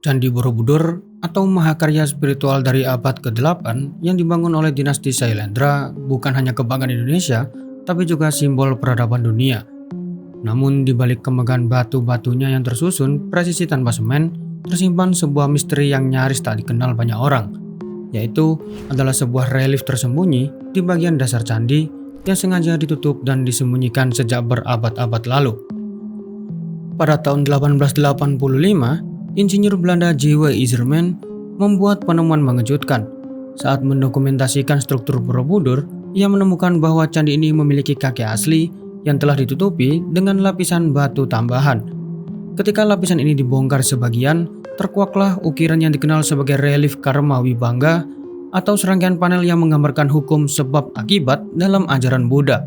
Candi Borobudur atau mahakarya spiritual dari abad ke-8 yang dibangun oleh dinasti Sailendra bukan hanya kebanggaan Indonesia, tapi juga simbol peradaban dunia. Namun di balik kemegahan batu-batunya yang tersusun presisi tanpa semen, tersimpan sebuah misteri yang nyaris tak dikenal banyak orang, yaitu adalah sebuah relief tersembunyi di bagian dasar candi yang sengaja ditutup dan disembunyikan sejak berabad-abad lalu. Pada tahun 1885, insinyur Belanda J.W. Iserman membuat penemuan mengejutkan. Saat mendokumentasikan struktur Borobudur, ia menemukan bahwa candi ini memiliki kaki asli yang telah ditutupi dengan lapisan batu tambahan. Ketika lapisan ini dibongkar sebagian, terkuaklah ukiran yang dikenal sebagai relief Karma Wibanga atau serangkaian panel yang menggambarkan hukum sebab akibat dalam ajaran Buddha.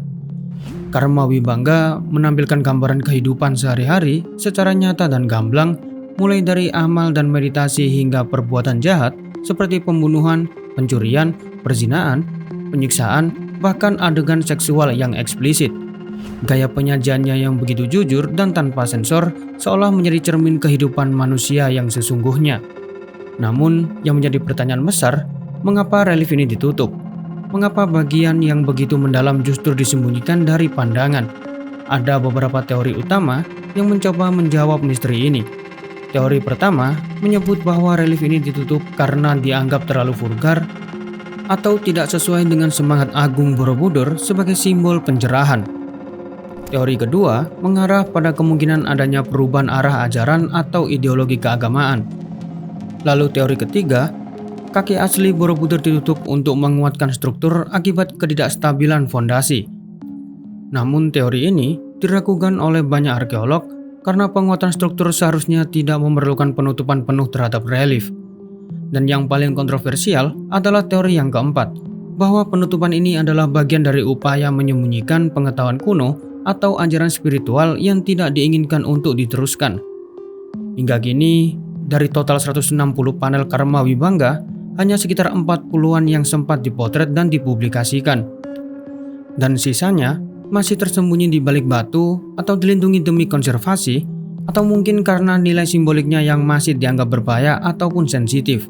Karma Wibanga menampilkan gambaran kehidupan sehari-hari secara nyata dan gamblang, mulai dari amal dan meditasi hingga perbuatan jahat seperti pembunuhan, pencurian, perzinaan, penyiksaan, bahkan adegan seksual yang eksplisit. Gaya penyajiannya yang begitu jujur dan tanpa sensor seolah menjadi cermin kehidupan manusia yang sesungguhnya. Namun, yang menjadi pertanyaan besar, mengapa relief ini ditutup? Mengapa bagian yang begitu mendalam justru disembunyikan dari pandangan? Ada beberapa teori utama yang mencoba menjawab misteri ini. Teori pertama menyebut bahwa relief ini ditutup karena dianggap terlalu vulgar atau tidak sesuai dengan semangat agung Borobudur sebagai simbol pencerahan. Teori kedua mengarah pada kemungkinan adanya perubahan arah ajaran atau ideologi keagamaan. Lalu teori ketiga, kaki asli Borobudur ditutup untuk menguatkan struktur akibat ketidakstabilan fondasi. Namun teori ini diragukan oleh banyak arkeolog karena penguatan struktur seharusnya tidak memerlukan penutupan penuh terhadap relief. Dan yang paling kontroversial adalah teori yang keempat, bahwa penutupan ini adalah bagian dari upaya menyembunyikan pengetahuan kuno atau ajaran spiritual yang tidak diinginkan untuk diteruskan. Hingga kini, dari total 160 panel Karma Wibanga, hanya sekitar 40-an yang sempat dipotret dan dipublikasikan. Dan sisanya masih tersembunyi di balik batu atau dilindungi demi konservasi, atau mungkin karena nilai simboliknya yang masih dianggap berbahaya ataupun sensitif.